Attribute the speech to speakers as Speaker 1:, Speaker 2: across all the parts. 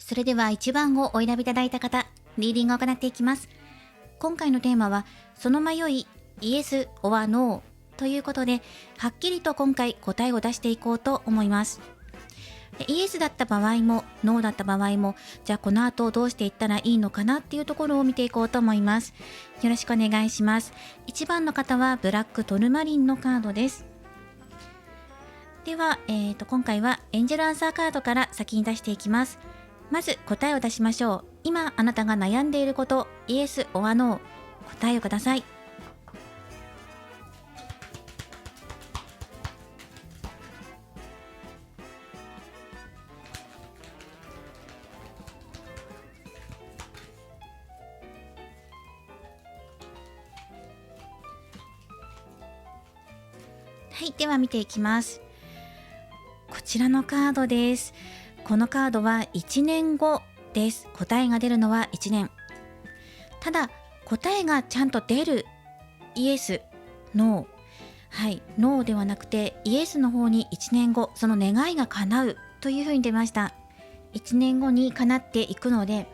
Speaker 1: それでは1番をお選びいただいた方、リーディングを行っていきます。今回のテーマは、その迷い、イエス or No ということで、はっきりと今回答えを出していこうと思います。イエスだった場合も、ノーだった場合も、じゃあこの後どうしていったらいいのかなっていうところを見ていこうと思います。よろしくお願いします。1番の方はブラックトルマリンのカードです。では、今回はエンジェルアンサーカードから先に出していきます。まず答えを出しましょう。今あなたが悩んでいること、イエス or No、答えをください。はい、では見ていきます。こちらのカードです。このカードは1年後です。答えが出るのは1年。ただ、答えがちゃんと出るイエス、ノー。はい、ノーではなくてイエスの方に1年後、その願いが叶うというふうに出ました。1年後に叶っていくので、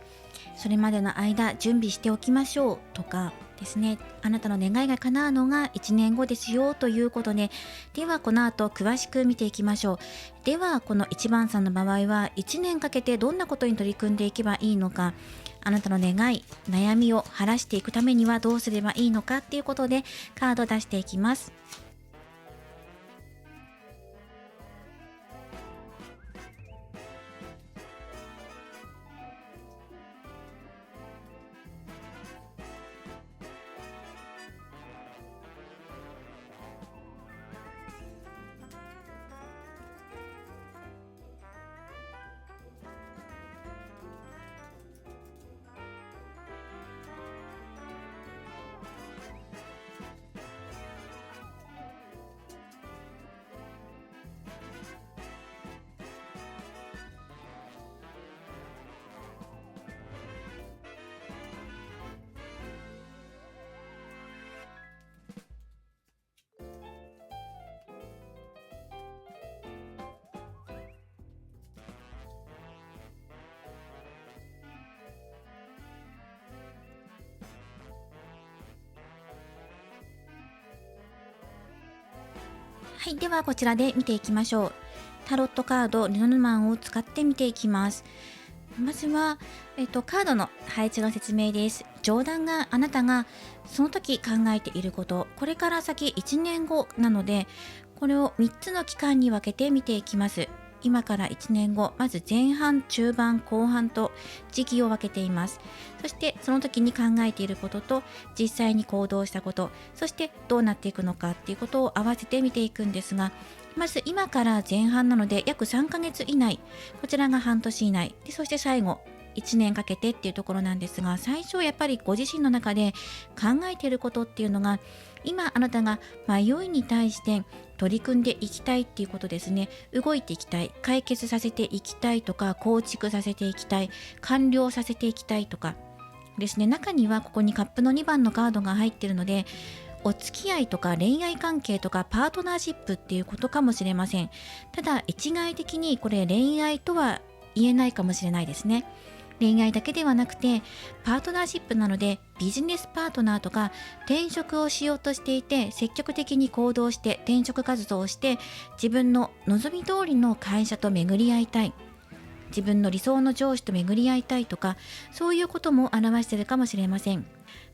Speaker 1: それまでの間準備しておきましょうとかですね、あなたの願いが叶うのが1年後ですよということで、ではこの後詳しく見ていきましょう。ではこの1番さんの場合は1年かけてどんなことに取り組んでいけばいいのか、あなたの願い、悩みを晴らしていくためにはどうすればいいのかっていうことでカードを出していきます。はい、ではこちらで見ていきましょう。タロットカードレノルマンを使って見ていきます。まずは、カードの配置の説明です。上段があなたがその時考えていること、これから先1年後なので、これを3つの期間に分けて見ていきます。今から1年後、まず前半、中盤、後半と時期を分けています。そしてその時に考えていることと実際に行動したこと、そしてどうなっていくのかっていうことを合わせて見ていくんですが、まず今から前半なので約3ヶ月以内、こちらが半年以内で、そして最後1年かけてっていうところなんですが、最初やっぱりご自身の中で考えていることっていうのが、今あなたが迷いに対して取り組んでいきたいっていうことですね。動いていきたい、解決させていきたいとか、構築させていきたい、完了させていきたいとかですね。中にはここにカップの2番のカードが入っているので、お付き合いとか恋愛関係とかパートナーシップっていうことかもしれません。ただ一概的にこれ恋愛とは言えないかもしれないですね。恋愛だけではなくてパートナーシップなので、ビジネスパートナーとか転職をしようとしていて、積極的に行動して転職活動をして自分の望み通りの会社と巡り合いたい、自分の理想の上司と巡り合いたいとか、そういうことも表しているかもしれません。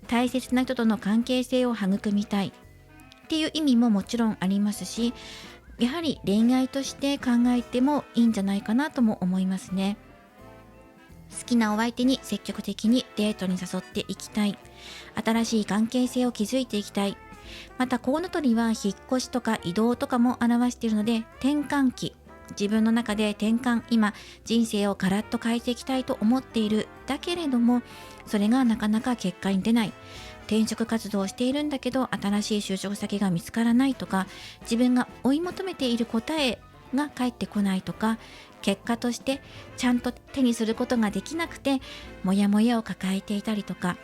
Speaker 1: 大切な人との関係性を育みたいっていう意味ももちろんありますし、やはり恋愛として考えてもいいんじゃないかなとも思いますね。好きなお相手に積極的にデートに誘っていきたい。新しい関係性を築いていきたい。またコウノトリは引っ越しとか移動とかも表しているので、転換期。自分の中で転換、今人生をガラッと変えていきたいと思っている。だけれどもそれがなかなか結果に出ない。転職活動をしているんだけど新しい就職先が見つからないとか、自分が追い求めている答えが返ってこないとか、結果としてちゃんと手にすることができなくてモヤモヤを抱えていたりとか、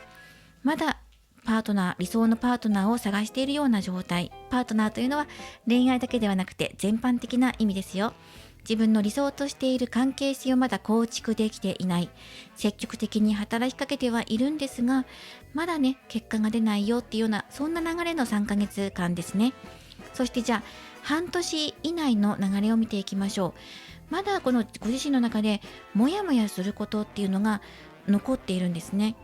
Speaker 1: まだパートナー、理想のパートナーを探しているような状態。パートナーというのは恋愛だけではなくて全般的な意味ですよ。自分の理想としている関係性をまだ構築できていない。積極的に働きかけてはいるんですが、まだね、結果が出ないよっていうような、そんな流れの3ヶ月間ですね。そしてじゃあ、半年以内の流れを見ていきましょう。まだこのご自身の中で、モヤモヤすることっていうのが残っているんですね。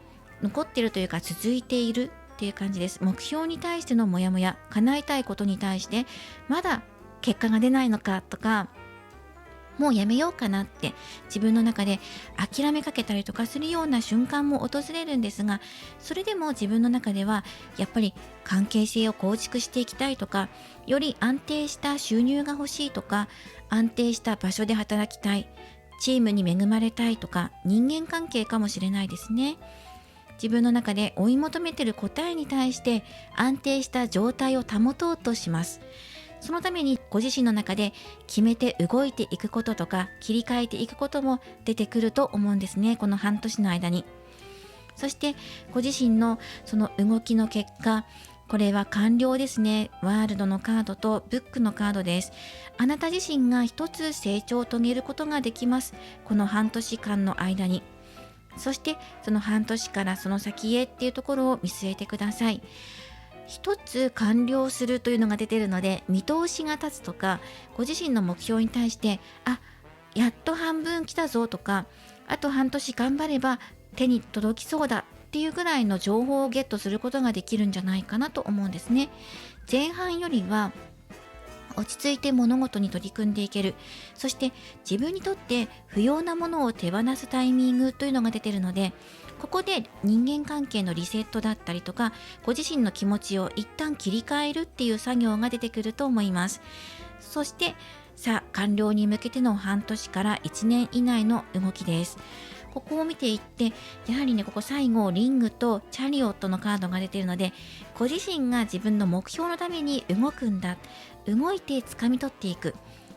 Speaker 1: 残っているというか、続いているっていう感じです。目標に対してのモヤモヤ、叶えたいことに対して、まだ結果が出ないのかとか、もうやめようかなって自分の中で諦めかけたりとかするような瞬間も訪れるんですが、それでも自分の中ではやっぱり関係性を構築していきたいとか、より安定した収入が欲しいとか、安定した場所で働きたい、チームに恵まれたいとか、人間関係かもしれないですね。自分の中で追い求めている答えに対して安定した状態を保とうとします。そのためにご自身の中で決めて動いていくこととか切り替えていくことも出てくると思うんですね、この半年の間に。そしてご自身のその動きの結果、これは完了ですね。ワールドのカードとブックのカードです。あなた自身が一つ成長を遂げることができます。この半年間の間に。そしてその半年からその先へっていうところを見据えてください。一つ完了するというのが出ているので、見通しが立つとか、ご自身の目標に対して、やっと半分来たぞとか、あと半年頑張れば手に届きそうだっていうぐらいの情報をゲットすることができるんじゃないかなと思うんですね。前半よりは落ち着いて物事に取り組んでいける。そして自分にとって不要なものを手放すタイミングというのが出ているので、ここで人間関係のリセットだったりとか、ご自身の気持ちを一旦切り替えるっていう作業が出てくると思います。そしてさあ、完了に向けての半年から1年以内の動きです。ここを見ていって、やはりね、ここ最後リングとチャリオットのカードが出ているので、ご自身が自分の目標のために動くんだ、動いて掴み取っていく。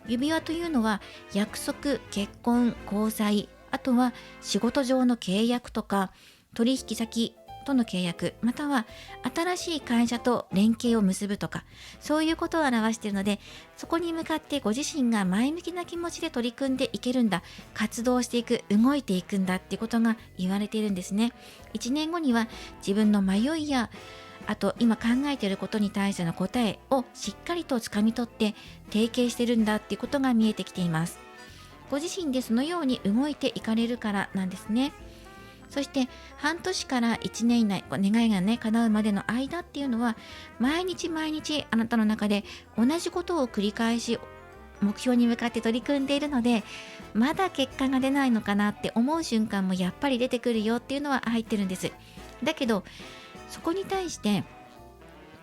Speaker 1: 指輪というのは約束、結婚、交際、あとは仕事上の契約とか取引先との契約、または新しい会社と連携を結ぶとか、そういうことを表しているので、そこに向かってご自身が前向きな気持ちで取り組んでいけるんだ、活動していく、動いていくんだっていうことが言われているんですね。1年後には自分の迷いや、あと今考えていることに対しての答えをしっかりと掴み取って提携してるんだっていうことが見えてきています。ご自身でそのように動いていかれるからなんですね。そして半年から1年以内、願いがね叶うまでの間っていうのは、毎日毎日あなたの中で同じことを繰り返し目標に向かって取り組んでいるので、まだ結果が出ないのかなって思う瞬間もやっぱり出てくるよっていうのは入ってるんです。だけどそこに対して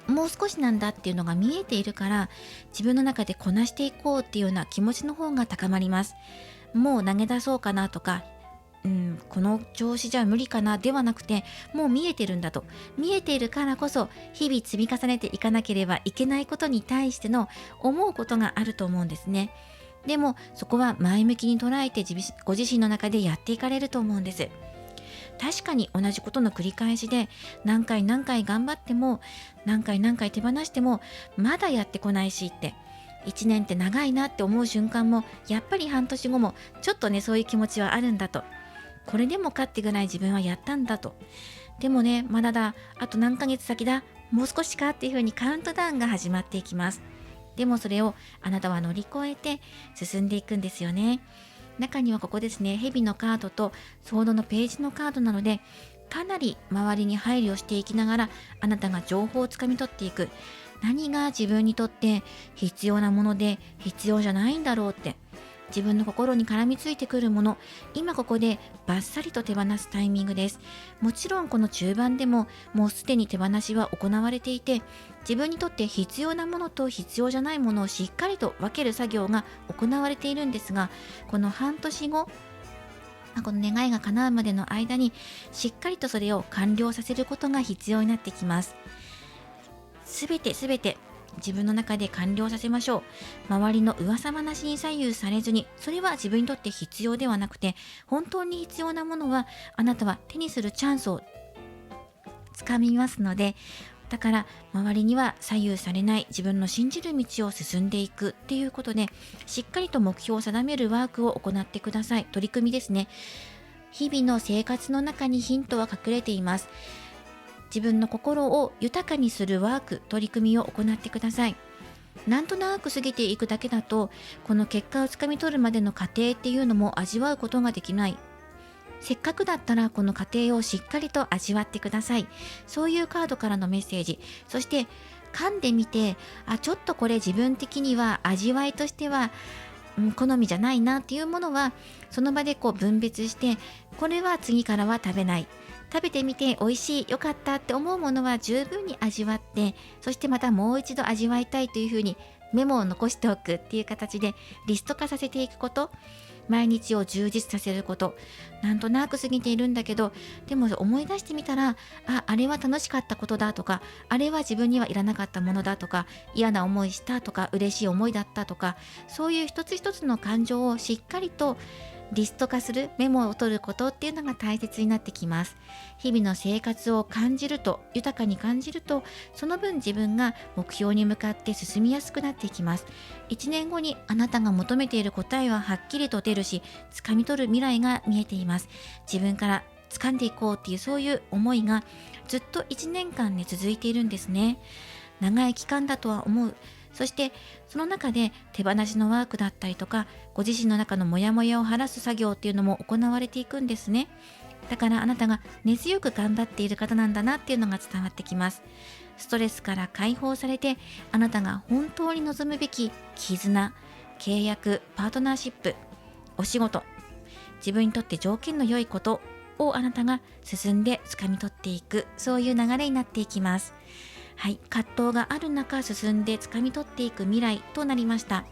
Speaker 1: もう少しなんだっていうのが見えているから、自分の中でこなしていこうっていうような気持ちの方が高まります。もう投げ出そうかなとか、この調子じゃ無理かなではなくて、もう見えてるんだと。見えているからこそ日々積み重ねていかなければいけないことに対しての思うことがあると思うんですね。でもそこは前向きに捉えてご自身の中でやっていかれると思うんです。確かに同じことの繰り返しで、何回何回頑張っても何回何回手放してもまだやってこないしって、1年って長いなって思う瞬間もやっぱり半年後もちょっとね、そういう気持ちはあるんだと。これでもかってぐらい自分はやったんだと。でもね、まだだ、あと何ヶ月先だ、もう少しかっていう風にカウントダウンが始まっていきます。でもそれをあなたは乗り越えて進んでいくんですよね。中にはここですね、蛇のカードとソードのページのカードなので、かなり周りに配慮していきながらあなたが情報をつかみ取っていく。何が自分にとって必要なもので必要じゃないんだろうって、自分の心に絡みついてくるもの、今ここでバッサリと手放すタイミングです。もちろんこの中盤でももうすでに手放しは行われていて、自分にとって必要なものと必要じゃないものをしっかりと分ける作業が行われているんですが、この半年後、この願いが叶うまでの間にしっかりとそれを完了させることが必要になってきます。すべて自分の中で完了させましょう。周りの噂話に左右されずに、それは自分にとって必要ではなくて、本当に必要なものはあなたは手にするチャンスをつかみますので、だから周りには左右されない自分の信じる道を進んでいくっていうことで、しっかりと目標を定めるワークを行ってください。取り組みですね。日々の生活の中にヒントは隠れています。自分の心を豊かにするワーク、取り組みを行ってください。なんとなく過ぎていくだけだと、この結果をつかみ取るまでの過程っていうのも味わうことができない。せっかくだったらこの過程をしっかりと味わってください。そういうカードからのメッセージ。そして噛んでみて、ちょっとこれ自分的には味わいとしては好みじゃないなっていうものは、その場で分別して、これは次からは食べない。食べてみて美味しい、良かったって思うものは十分に味わって、そしてまたもう一度味わいたいというふうにメモを残しておくっていう形でリスト化させていくこと、毎日を充実させること。なんとなく過ぎているんだけど、でも思い出してみたら、あれは楽しかったことだとか、あれは自分にはいらなかったものだとか、嫌な思いしたとか、嬉しい思いだったとか、そういう一つ一つの感情をしっかりとリスト化する、メモを取ることっていうのが大切になってきます。日々の生活を感じると、豊かに感じると、その分自分が目標に向かって進みやすくなっていきます。1年後にあなたが求めている答えははっきりと出るし、掴み取る未来が見えています。自分から掴んでいこうっていう、そういう思いがずっと1年間ね続いているんですね。長い期間だとは思う。そしてその中で手放しのワークだったりとか、ご自身の中のモヤモヤを晴らす作業っていうのも行われていくんですね。だからあなたが根強く頑張っている方なんだなっていうのが伝わってきます。ストレスから解放されて、あなたが本当に望むべき絆、契約、パートナーシップ、お仕事、自分にとって条件の良いことをあなたが進んで掴み取っていく、そういう流れになっていきます。はい、葛藤がある中進んで掴み取っていく未来となりました。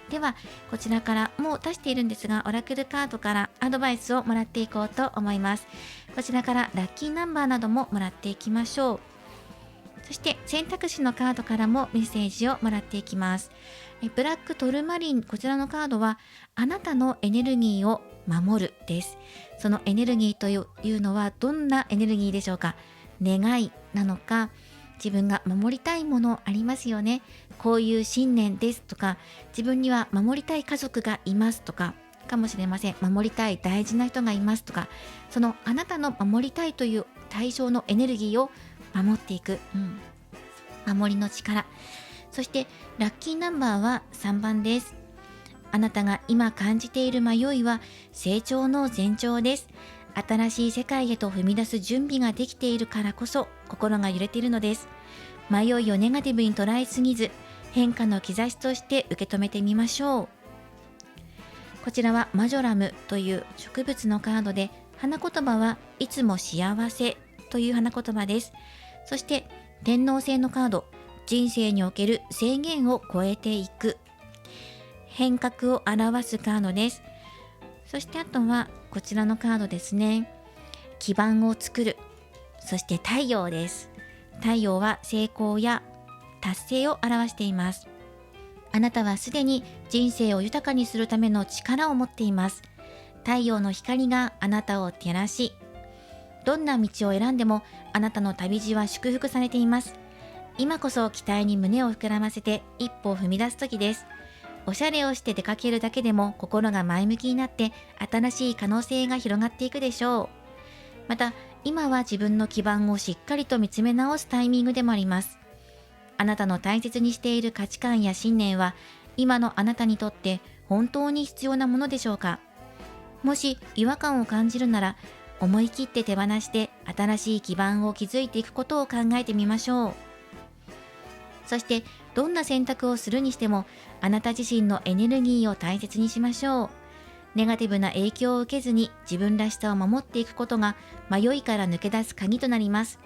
Speaker 1: ではこちらからもう出しているんですが、オラクルカードからアドバイスをもらっていこうと思います。こちらからラッキーナンバーなどももらっていきましょう。そして選択肢のカードからもメッセージをもらっていきます。ブラックトルマリン、こちらのカードはあなたのエネルギーを守るです。そのエネルギーというのはどんなエネルギーでしょうか。願いなのか、自分が守りたいものありますよね。こういう信念ですとか、自分には守りたい家族がいますとかかもしれません。守りたい大事な人がいますとか、そのあなたの守りたいという対象のエネルギーを守っていく、守りの力。そしてラッキーナンバーは3番です。あなたが今感じている迷いは成長の前兆です。新しい世界へと踏み出す準備ができているからこそ心が揺れているのです。迷いをネガティブに捉えすぎず、変化の兆しとして受け止めてみましょう。こちらはマジョラムという植物のカードで、花言葉はいつも幸せという花言葉です。そして天王星のカード、人生における制限を超えていく、変革を表すカードです。そしてあとはこちらのカードですね。基盤を作る。そして太陽です。太陽は成功や達成を表しています。あなたはすでに人生を豊かにするための力を持っています。太陽の光があなたを照らし、どんな道を選んでもあなたの旅路は祝福されています。今こそ期待に胸を膨らませて一歩を踏み出す時です。おしゃれをして出かけるだけでも心が前向きになって、新しい可能性が広がっていくでしょう。また今は自分の基盤をしっかりと見つめ直すタイミングでもあります。あなたの大切にしている価値観や信念は今のあなたにとって本当に必要なものでしょうか。もし違和感を感じるなら、思い切って手放して新しい基盤を築いていくことを考えてみましょう。そしてどんな選択をするにしても、あなた自身のエネルギーを大切にしましょう。ネガティブな影響を受けずに自分らしさを守っていくことが迷いから抜け出す鍵となります。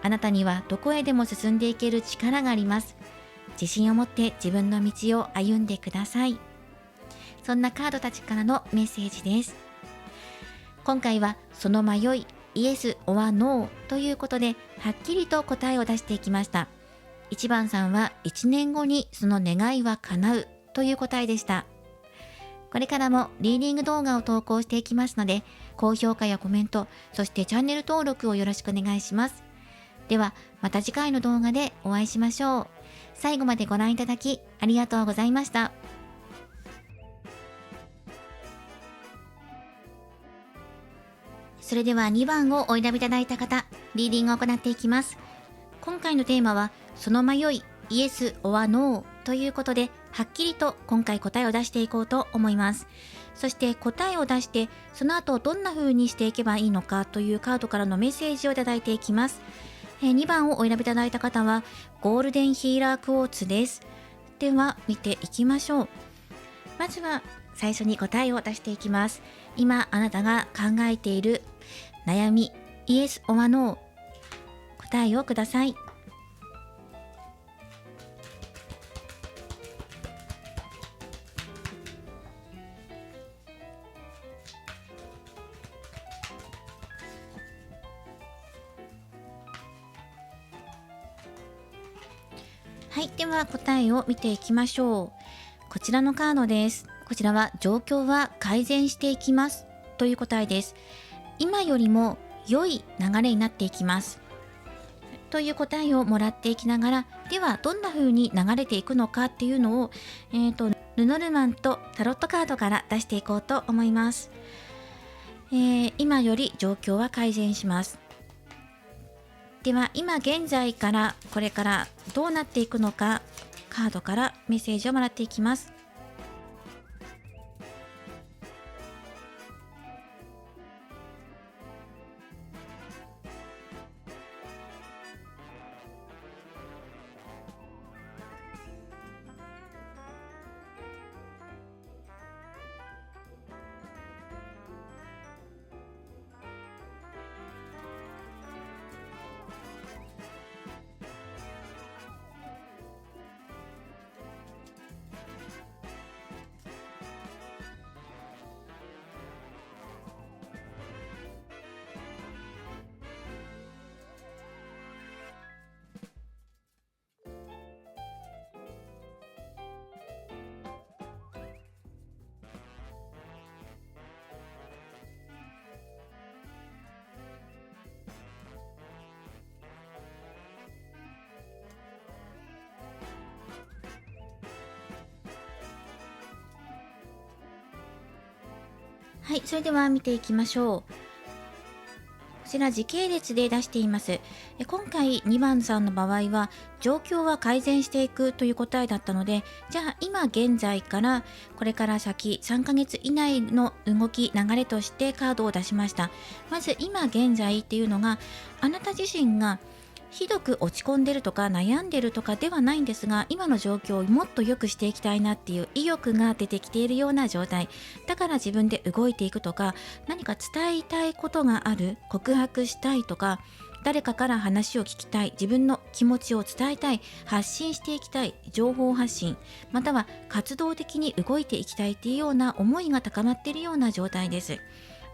Speaker 1: あなたにはどこへでも進んでいける力があります。自信を持って自分の道を歩んでください。そんなカードたちからのメッセージです。今回はその迷い、イエス or ノーということで、はっきりと答えを出していきました。1番さんは1年後にその願いは叶うという答えでした。これからもリーディング動画を投稿していきますので、高評価やコメント、そしてチャンネル登録をよろしくお願いします。ではまた次回の動画でお会いしましょう。最後までご覧いただきありがとうございました。それでは2番をお選びいただいた方、リーディングを行っていきます。今回のテーマは、その迷い、イエス or NO ということで、はっきりと今回答えを出していこうと思います。そして答えを出して、その後どんな風にしていけばいいのかというカードからのメッセージをいただいていきます。2番をお選びいただいた方は、ゴールデンヒーラークォーツです。では、見ていきましょう。まずは、最初に答えを出していきます。今、あなたが考えている悩み、イエス or NO、答えをください。はい、では答えを見ていきましょう。こちらのカードです。こちらは状況は改善していきますという答えです。今よりも良い流れになっていきますという答えをもらっていきながら、ではどんな風に流れていくのかっていうのを、ルノルマンとタロットカードから出していこうと思います。今より状況は改善します。では今現在からこれからどうなっていくのか、カードからメッセージをもらっていきます。はい、それでは見ていきましょう。こちら時系列で出しています。今回2番さんの場合は状況は改善していくという答えだったので、じゃあ今現在からこれから先3ヶ月以内の動き流れとしてカードを出しました。まず今現在っていうのが、あなた自身がひどく落ち込んでるとか悩んでるとかではないんですが、今の状況をもっと良くしていきたいなっていう意欲が出てきているような状態だから、自分で動いていくとか、何か伝えたいことがある、告白したいとか、誰かから話を聞きたい、自分の気持ちを伝えたい、発信していきたい、情報発信、または活動的に動いていきたいっていうような思いが高まっているような状態です。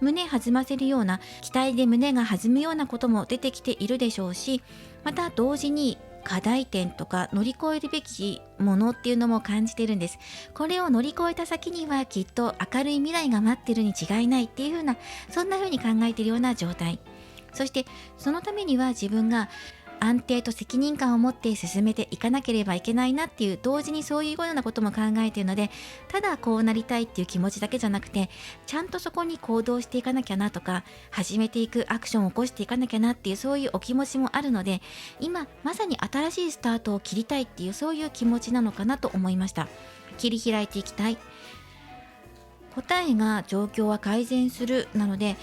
Speaker 1: 胸弾ませるような、期待で胸が弾むようなことも出てきているでしょうし、また同時に課題点とか乗り越えるべきものっていうのも感じてるんです。これを乗り越えた先にはきっと明るい未来が待ってるに違いないっていう風な、そんな風に考えているような状態。そしてそのためには自分が安定と責任感を持って進めていかなければいけないなっていう、同時にそういうようなことも考えているので、ただこうなりたいっていう気持ちだけじゃなくて、ちゃんとそこに行動していかなきゃなとか、始めていくアクションを起こしていかなきゃなっていう、そういうお気持ちもあるので、今まさに新しいスタートを切りたいっていう、そういう気持ちなのかなと思いました。切り開いていきたい、答えが状況は改善するなので、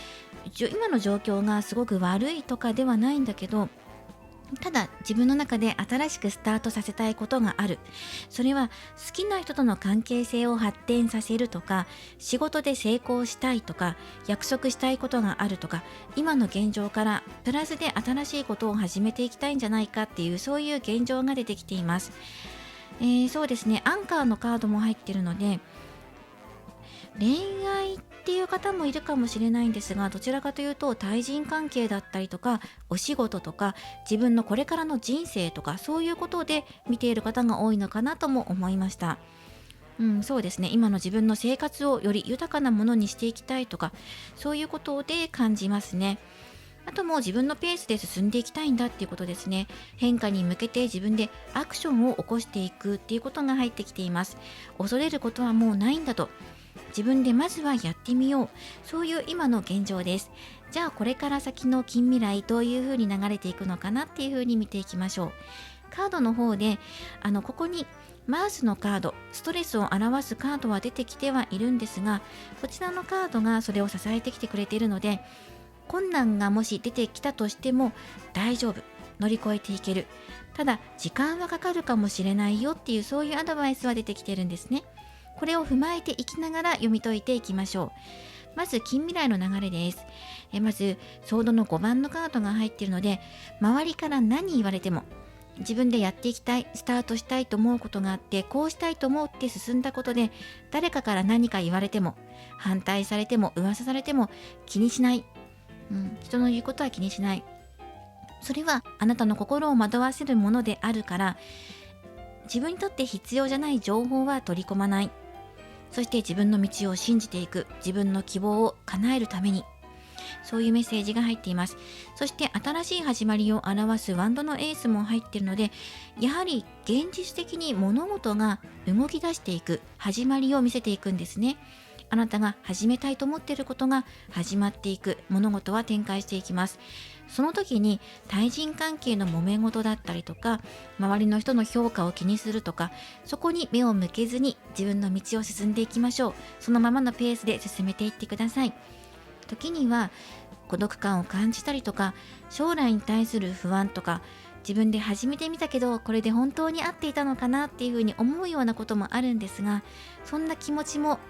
Speaker 1: 今の状況がすごく悪いとかではないんだけど、ただ自分の中で新しくスタートさせたいことがある。それは好きな人との関係性を発展させるとか、仕事で成功したいとか、約束したいことがあるとか、今の現状からプラスで新しいことを始めていきたいんじゃないかっていう、そういう現状が出てきています。そうですね、アンカーのカードも入ってるので、恋愛っていう方もいるかもしれないんですが、どちらかというと対人関係だったりとか、お仕事とか、自分のこれからの人生とか、そういうことで見ている方が多いのかなとも思いました。そうですね、今の自分の生活をより豊かなものにしていきたいとか、そういうことで感じますね。あともう自分のペースで進んでいきたいんだっていうことですね。変化に向けて自分でアクションを起こしていくっていうことが入ってきています。恐れることはもうないんだと。自分でまずはやってみよう。そういう今の現状です。じゃあこれから先の近未来どういう風に流れていくのかなっていう風に見ていきましょう。カードの方でここにマウスのカード、ストレスを表すカードは出てきてはいるんですが、こちらのカードがそれを支えてきてくれているので、困難がもし出てきたとしても大丈夫、乗り越えていける、ただ時間はかかるかもしれないよっていう、そういうアドバイスは出てきてるんですね。これを踏まえていきながら読み解いていきましょう。まず近未来の流れです。まずソードの5番のカードが入っているので、周りから何言われても自分でやっていきたい、スタートしたいと思うことがあって、こうしたいと思って進んだことで、誰かから何か言われても、反対されても噂されても気にしない、人の言うことは気にしない。それはあなたの心を惑わせるものであるから、自分にとって必要じゃない情報は取り込まない。そして自分の道を信じていく、自分の希望を叶えるために、そういうメッセージが入っています。そして新しい始まりを表すワンドのエースも入っているので、やはり現実的に物事が動き出していく、始まりを見せていくんですね。あなたが始めたいと思っていることが始まっていく、物事は展開していきます。その時に対人関係の揉め事だったりとか、周りの人の評価を気にするとか、そこに目を向けずに自分の道を進んでいきましょう。そのままのペースで進めていってください。時には孤独感を感じたりとか、将来に対する不安とか、自分で始めてみたけどこれで本当に合っていたのかなっていうふうに思うようなこともあるんですが、そんな気持ちも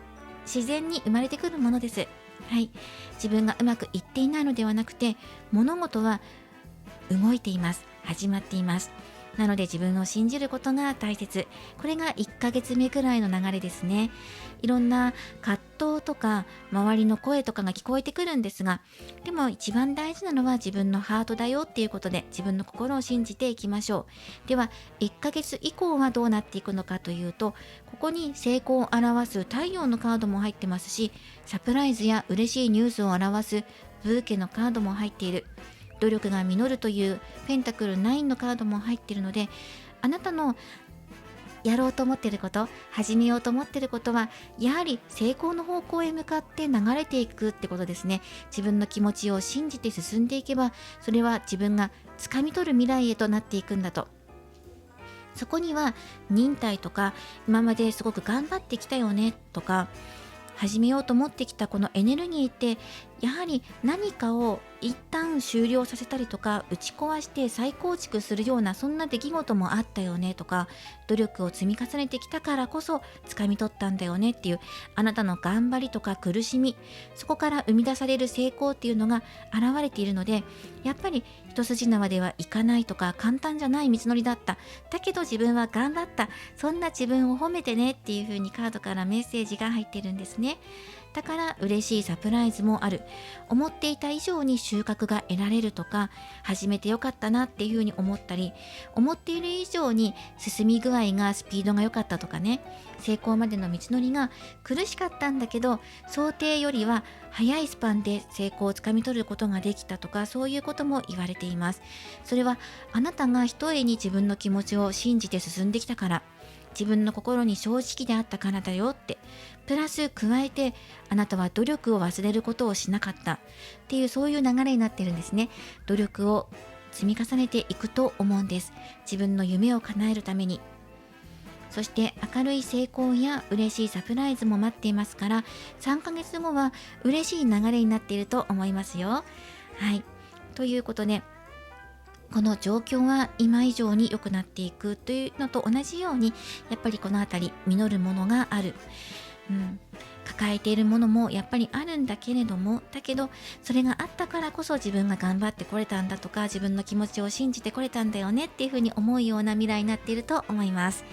Speaker 1: 自然に生まれてくるものです。はい、自分がうまくいっていないのではなくて、物事は動いています。始まっています。なので自分を信じることが大切。これが1ヶ月目くらいの流れですね。いろんな葛藤とか周りの声とかが聞こえてくるんですが、でも一番大事なのは自分のハートだよっていうことで、自分の心を信じていきましょう。では1ヶ月以降はどうなっていくのかというと、ここに成功を表す太陽のカードも入ってますし、サプライズや嬉しいニュースを表すブーケのカードも入っている。努力が実るというペンタクル9のカードも入っているので、あなたのやろうと思っていること、始めようと思っていることは、やはり成功の方向へ向かって流れていくってことですね。自分の気持ちを信じて進んでいけば、それは自分が掴み取る未来へとなっていくんだと。そこには忍耐とか、今まですごく頑張ってきたよねとか、始めようと思ってきたこのエネルギーって、やはり何かを一旦終了させたりとか、打ち壊して再構築するような、そんな出来事もあったよねとか、努力を積み重ねてきたからこそ掴み取ったんだよねっていう、あなたの頑張りとか苦しみ、そこから生み出される成功っていうのが現れているので、やっぱり一筋縄ではいかないとか、簡単じゃない道のりだった、だけど自分は頑張った、そんな自分を褒めてねっていう風にカードからメッセージが入ってるんですね。だから嬉しいサプライズもある、思っていた以上に収穫が得られるとか、始めてよかったなっていうふうに思ったり、思っている以上に進み具合がスピードが良かったとかね、成功までの道のりが苦しかったんだけど想定よりは早いスパンで成功をつかみ取ることができたとか、そういうことも言われています。それはあなたが一重に自分の気持ちを信じて進んできたから、自分の心に正直であったからだよって、プラス加えて、あなたは努力を忘れることをしなかったっていう、そういう流れになってるんですね。努力を積み重ねていくと思うんです。自分の夢を叶えるために。そして明るい成功や嬉しいサプライズも待っていますから、3ヶ月後は嬉しい流れになっていると思いますよ。はい。ということで、この状況は今以上に良くなっていくというのと同じように、やっぱりこのあたり実るものがある。抱えているものもやっぱりあるんだけれども、だけどそれがあったからこそ自分が頑張ってこれたんだとか、自分の気持ちを信じてこれたんだよねっていうふうに思うような未来になっていると思います。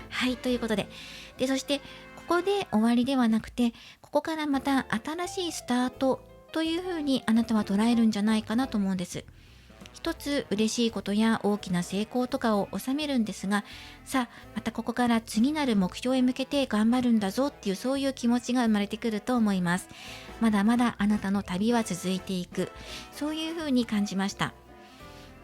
Speaker 1: はい、ということで、そしてここで終わりではなくて、ここからまた新しいスタートというふうにあなたは捉えるんじゃないかなと思うんです。一つ嬉しいことや大きな成功とかを収めるんですが、さあまたここから次なる目標へ向けて頑張るんだぞっていう、そういう気持ちが生まれてくると思います。まだまだあなたの旅は続いていく、そういうふうに感じました。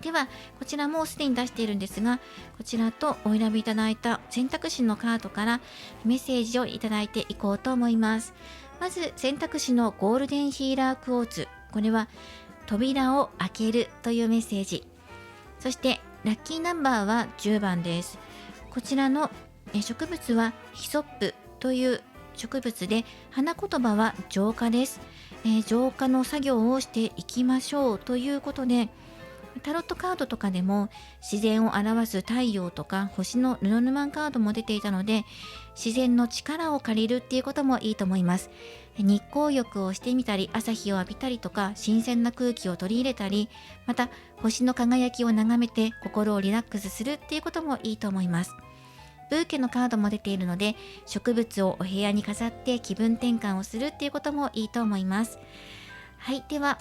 Speaker 1: ではこちらもうすでに出しているんですが、こちらとお選びいただいた選択肢のカードからメッセージをいただいていこうと思います。まず選択肢のゴールデンヒーラークォーツ、これは扉を開けるというメッセージ。そしてラッキーナンバーは10番です。こちらの植物はヒソップという植物で、花言葉は浄化です。浄化の作業をしていきましょうということで、タロットカードとかでも自然を表す太陽とか星のルノルマンカードも出ていたので、自然の力を借りるっていうこともいいと思います。日光浴をしてみたり、朝日を浴びたりとか、新鮮な空気を取り入れたり、また星の輝きを眺めて心をリラックスするっていうこともいいと思います。ブーケのカードも出ているので、植物をお部屋に飾って気分転換をするっていうこともいいと思います。はい、では、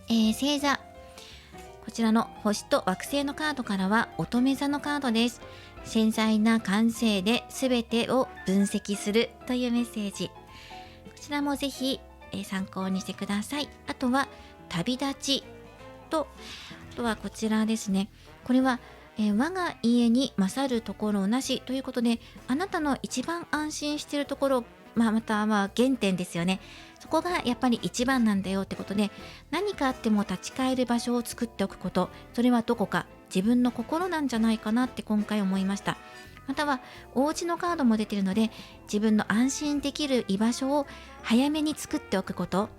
Speaker 1: 星座、こちらの星と惑星のカードからは乙女座のカードです。繊細な感性で全てを分析するというメッセージ。こちらもぜひ、参考にしてください。あとは旅立ちと、あとはこちらですね。これは、我が家に勝るところなしということで、あなたの一番安心しているところ、または原点ですよね。そこがやっぱり一番なんだよってことで、何かあっても立ち返る場所を作っておくこと、それはどこか自分の心なんじゃないかなって今回思いました。またはお家のカードも出ているので、自分の安心できる居場所を早めに作っておくこと、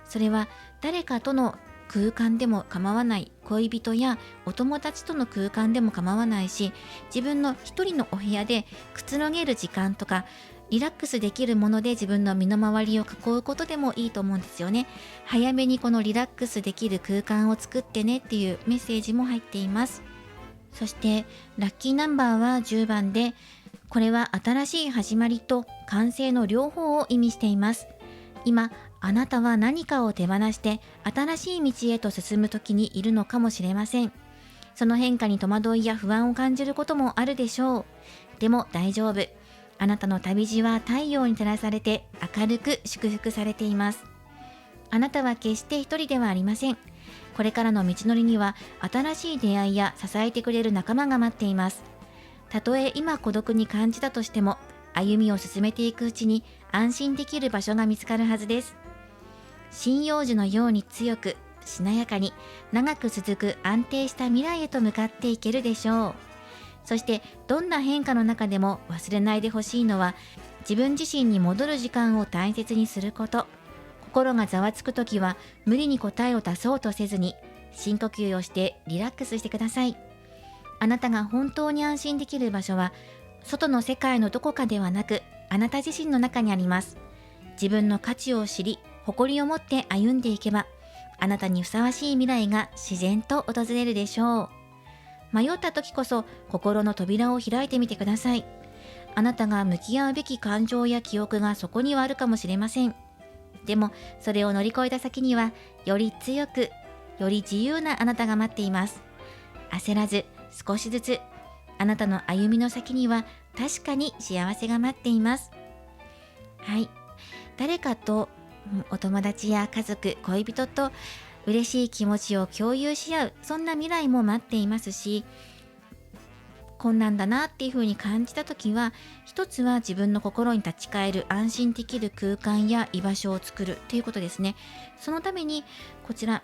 Speaker 1: それは誰かとの空間でも構わない、恋人やお友達との空間でも構わないし、自分の一人のお部屋でくつろげる時間とか、リラックスできるもので自分の身の回りを囲うことでもいいと思うんですよね。早めにこのリラックスできる空間を作ってねっていうメッセージも入っています。そしてラッキーナンバーは10番で、これは新しい始まりと完成の両方を意味しています。今あなたは何かを手放して新しい道へと進む時にいるのかもしれません。その変化に戸惑いや不安を感じることもあるでしょう。でも大丈夫。あなたの旅路は太陽に照らされて明るく祝福されています。あなたは決して一人ではありません。これからの道のりには新しい出会いや支えてくれる仲間が待っています。たとえ今孤独に感じたとしても、歩みを進めていくうちに安心できる場所が見つかるはずです。針葉樹のように強く、しなやかに、長く続く安定した未来へと向かっていけるでしょう。そしてどんな変化の中でも忘れないでほしいのは、自分自身に戻る時間を大切にすること。心がざわつくときは無理に答えを出そうとせずに、深呼吸をしてリラックスしてください。あなたが本当に安心できる場所は、外の世界のどこかではなく、あなた自身の中にあります。自分の価値を知り、誇りを持って歩んでいけば、あなたにふさわしい未来が自然と訪れるでしょう。迷った時こそ心の扉を開いてみてください。あなたが向き合うべき感情や記憶がそこにはあるかもしれません。でもそれを乗り越えた先には、より強く、より自由なあなたが待っています。焦らず少しずつ、あなたの歩みの先には確かに幸せが待っています。はい。誰かとお友達や家族、恋人と嬉しい気持ちを共有し合う、そんな未来も待っていますし、こんなんだなっていう風に感じたときは、一つは自分の心に立ち返る安心できる空間や居場所を作るということですね。そのためにこちら、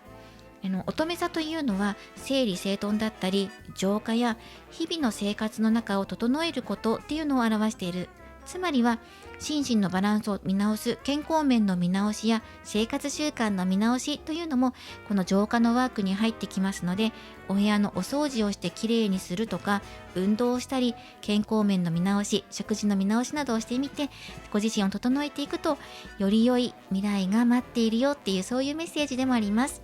Speaker 1: 乙女座というのは整理整頓だったり浄化や日々の生活の中を整えることっていうのを表している。つまりは心身のバランスを見直す、健康面の見直しや生活習慣の見直しというのもこの浄化のワークに入ってきますので、お部屋のお掃除をしてきれいにするとか、運動をしたり健康面の見直し、食事の見直しなどをしてみて、ご自身を整えていくとより良い未来が待っているよっていう、そういうメッセージでもあります。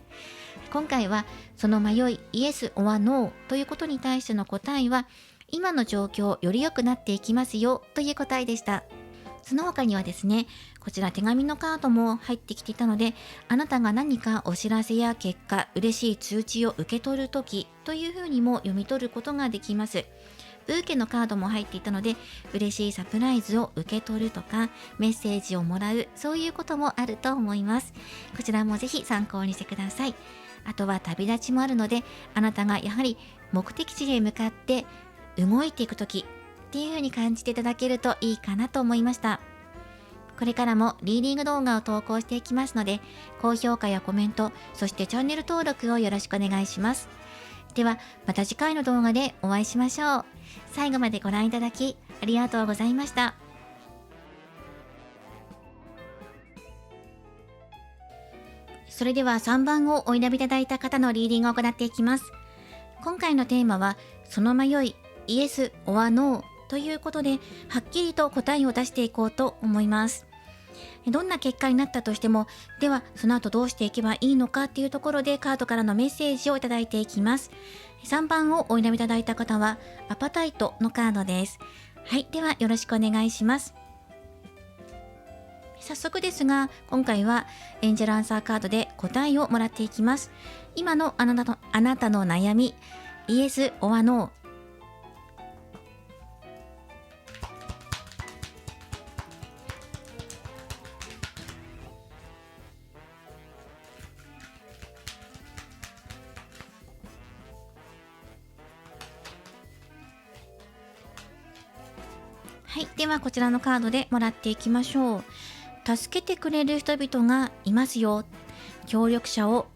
Speaker 1: 今回はその迷い、イエス or ノーということに対しての答えは、今の状況より良くなっていきますよという答えでした。その他にはですね、こちら手紙のカードも入ってきていたので、あなたが何かお知らせや結果、嬉しい通知を受け取るときというふうにも読み取ることができます。ブーケのカードも入っていたので、嬉しいサプライズを受け取るとか、メッセージをもらう、そういうこともあると思います。こちらもぜひ参考にしてください。あとは旅立ちもあるので、あなたがやはり目的地へ向かって動いていくときっていう風に感じていただけるといいかなと思いました。これからもリーディング動画を投稿していきますので、高評価やコメント、そしてチャンネル登録をよろしくお願いします。では、また次回の動画でお会いしましょう。最後までご覧いただきありがとうございました。それでは3番をお選びいただいた方のリーディングを行っていきます。今回のテーマは、その迷い、イエス or NO ということで、はっきりと答えを出していこうと思います。どんな結果になったとしても、ではその後どうしていけばいいのかっていうところでカードからのメッセージをいただいていきます。3番をお選びいただいた方は、アパタイトのカードです。はい、ではよろしくお願いします。早速ですが、今回はエンジェルアンサーカードで答えをもらっていきます。今のあなたの悩み、イエス or NO。はい、ではこちらのカードでもらっていきましょう。助けてくれる人々がいますよ。協力者を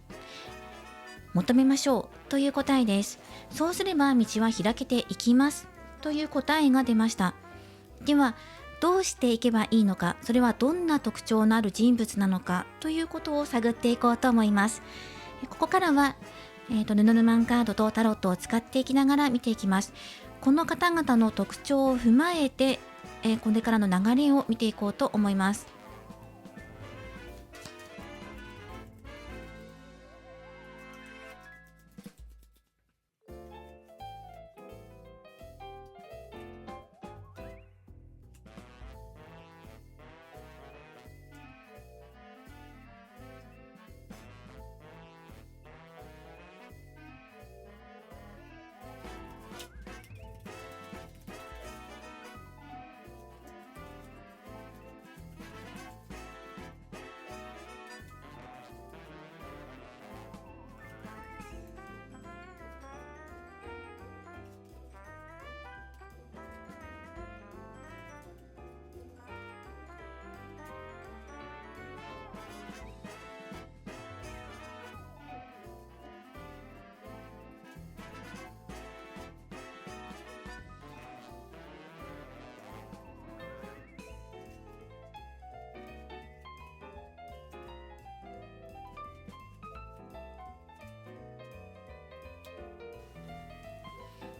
Speaker 1: 求めましょうという答えです。そうすれば道は開けていきますという答えが出ました。では、どうしていけばいいのか、それはどんな特徴のある人物なのかということを探っていこうと思います。ここからは、ルノルマンカードとタロットを使っていきながら見ていきます。この方々の特徴を踏まえて、これからの流れを見ていこうと思います。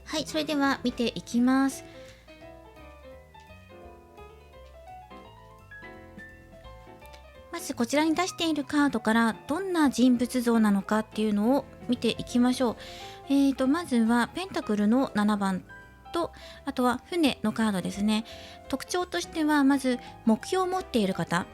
Speaker 1: はい、それでは見ていきます。まずこちらに出しているカードからどんな人物像なのかっていうのを見ていきましょう。まずはペンタクルの7番と、あとは船のカードですね。特徴としては、まず目標を持っている方。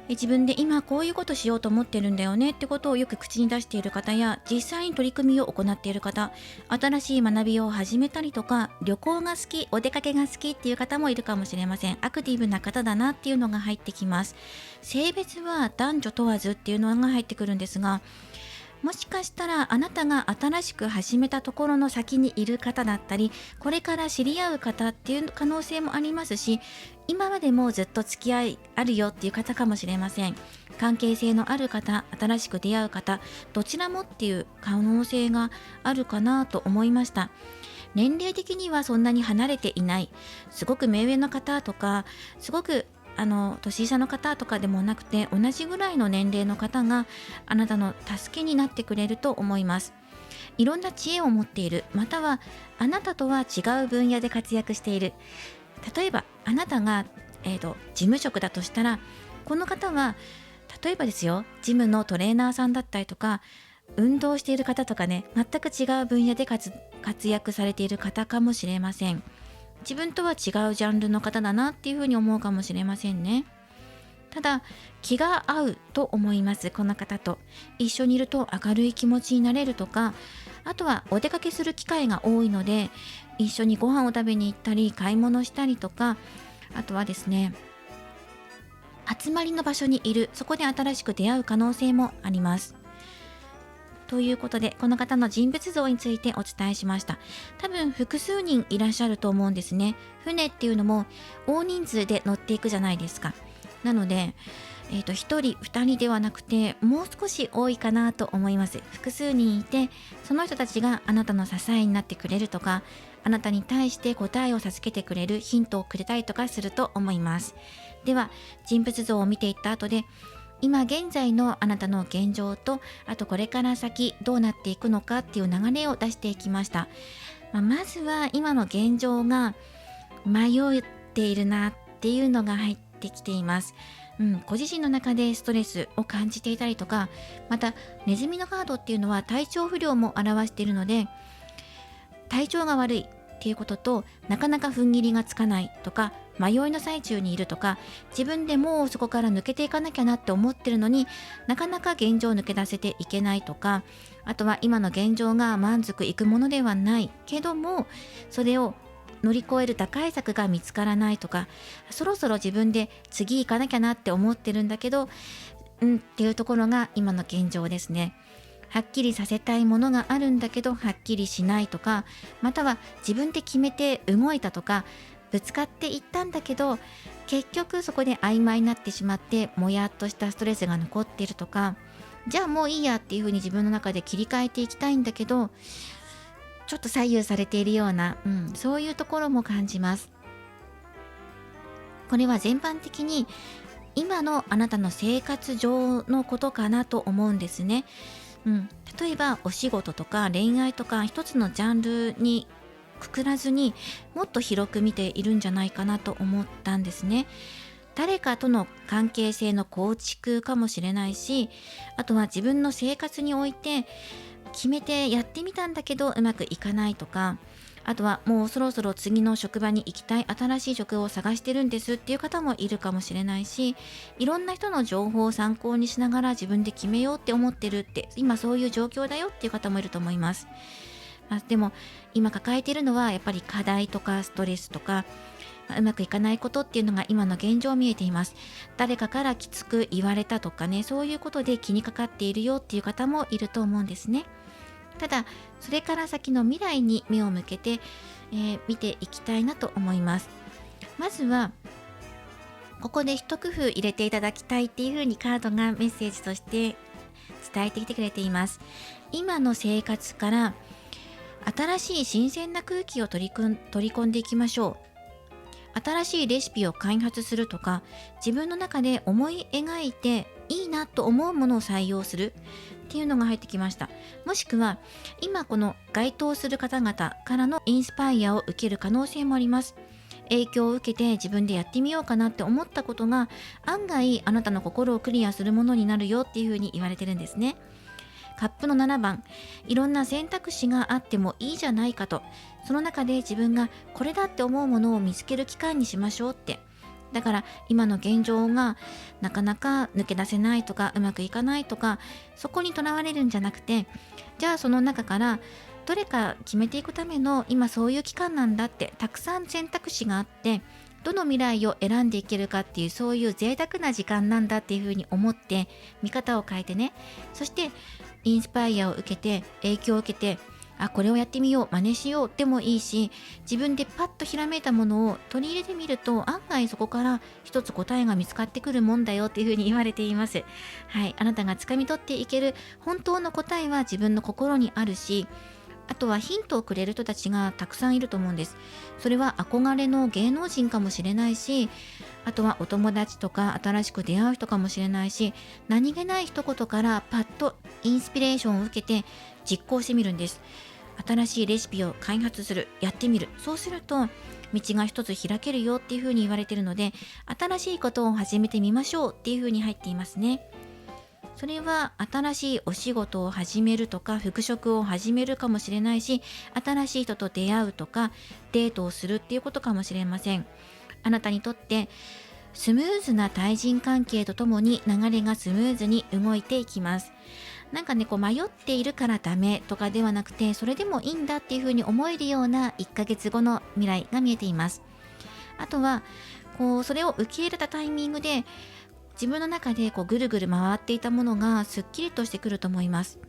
Speaker 1: 自分で今こういうことしようと思ってるんだよねってことをよく口に出している方や、実際に取り組みを行っている方、新しい学びを始めたりとか、旅行が好き、お出かけが好きっていう方もいるかもしれません。アクティブな方だなっていうのが入ってきます。性別は男女問わずっていうのが入ってくるんですが、もしかしたらあなたが新しく始めたところの先にいる方だったり、これから知り合う方っていう可能性もありますし、今までもずっと付き合いあるよっていう方かもしれません。関係性のある方、新しく出会う方、どちらもっていう可能性があるかなと思いました。年齢的にはそんなに離れていない、すごく目上の方とか、すごく年下の方とかでもなくて、同じぐらいの年齢の方があなたの助けになってくれると思います。いろんな知恵を持っている、またはあなたとは違う分野で活躍している。例えばあなたが、事務職だとしたら、この方は例えばですよ、ジムのトレーナーさんだったりとか、運動している方とかね、全く違う分野で活躍されている方かもしれません。自分とは違うジャンルの方だなっていうふうに思うかもしれませんね。ただ気が合うと思います。この方と一緒にいると明るい気持ちになれるとか、あとはお出かけする機会が多いので一緒にご飯を食べに行ったり買い物したりとか、あとはですね、集まりの場所にいる、そこで新しく出会う可能性もあります。ということで、この方の人物像についてお伝えしました。多分複数人いらっしゃると思うんですね。船っていうのも大人数で乗っていくじゃないですか。なので、1人2人ではなくてもう少し多いかなと思います。複数人いて、その人たちがあなたの支えになってくれるとか、あなたに対して答えを授けてくれるヒントをくれたりとかすると思います。では人物像を見ていった後で、今現在のあなたの現状と、あとこれから先どうなっていくのかっていう流れを出していきました。まずは今の現状が迷っているなっていうのが入ってきています。ご自身の中でストレスを感じていたりとか、またネズミのカードっていうのは体調不良も表しているので、体調が悪いっていうことと、なかなか踏ん切りがつかないとか、迷いの最中にいるとか、自分でもうそこから抜けていかなきゃなって思ってるのになかなか現状を抜け出せていけないとか、あとは今の現状が満足いくものではないけども、それを乗り越える打開策が見つからないとか、そろそろ自分で次行かなきゃなって思ってるんだけどっていうところが今の現状ですね。はっきりさせたいものがあるんだけどはっきりしないとか、または自分で決めて動いたとか、ぶつかっていったんだけど結局そこで曖昧になってしまってもやっとしたストレスが残っているとか、じゃあもういいやっていうふうに自分の中で切り替えていきたいんだけど、ちょっと左右されているような、そういうところも感じます。これは全般的に今のあなたの生活上のことかなと思うんですね。例えばお仕事とか恋愛とか一つのジャンルにくくらずに、もっと広く見ているんじゃないかなと思ったんですね。誰かとの関係性の構築かもしれないし、あとは自分の生活において決めてやってみたんだけどうまくいかないとか、あとはもうそろそろ次の職場に行きたい、新しい職を探してるんですっていう方もいるかもしれないし、いろんな人の情報を参考にしながら自分で決めようって思ってるって、今そういう状況だよっていう方もいると思います。でも今抱えているのはやっぱり課題とかストレスとか、うまくいかないことっていうのが今の現状見えています。誰かからきつく言われたとかね、そういうことで気にかかっているよっていう方もいると思うんですね。ただそれから先の未来に目を向けて、見ていきたいなと思います。まずはここで一工夫入れていただきたいっていうふうにカードがメッセージとして伝えてきてくれています。今の生活から新しい新鮮な空気を取り込んでいきましょう。新しいレシピを開発するとか、自分の中で思い描いていいなと思うものを採用するっていうのが入ってきました。もしくは今この該当する方々からのインスパイアを受ける可能性もあります。影響を受けて自分でやってみようかなって思ったことが案外あなたの心をクリアするものになるよっていうふうに言われてるんですね。カップの7番、いろんな選択肢があってもいいじゃないかと、その中で自分がこれだって思うものを見つける機会にしましょうって。だから今の現状がなかなか抜け出せないとかうまくいかないとか、そこにとらわれるんじゃなくて、じゃあその中からどれか決めていくための今そういう期間なんだって、たくさん選択肢があってどの未来を選んでいけるかっていう、そういう贅沢な時間なんだっていうふうに思って見方を変えてね、そしてインスパイアを受けて影響を受けて、これをやってみよう、真似しようでもいいし、自分でパッとひらめいたものを取り入れてみると案外そこから一つ答えが見つかってくるもんだよっていうふうに言われています。はい、あなたが掴み取っていける本当の答えは自分の心にあるし、あとはヒントをくれる人たちがたくさんいると思うんです。それは憧れの芸能人かもしれないし、あとはお友達とか新しく出会う人かもしれないし、何気ない一言からパッとインスピレーションを受けて実行してみるんです。新しいレシピを開発する、やってみる。そうすると道が一つ開けるよっていうふうに言われているので、新しいことを始めてみましょうっていうふうに入っていますね。それは新しいお仕事を始めるとか復職を始めるかもしれないし、新しい人と出会うとかデートをするっていうことかもしれません。あなたにとってスムーズな対人関係とともに流れがスムーズに動いていきます。なんかね、迷っているからダメとかではなくて、それでもいいんだっていうふうに思えるような1ヶ月後の未来が見えています。あとはそれを受け入れたタイミングで自分の中でぐるぐる回っていたものがすっきりとしてくると思います。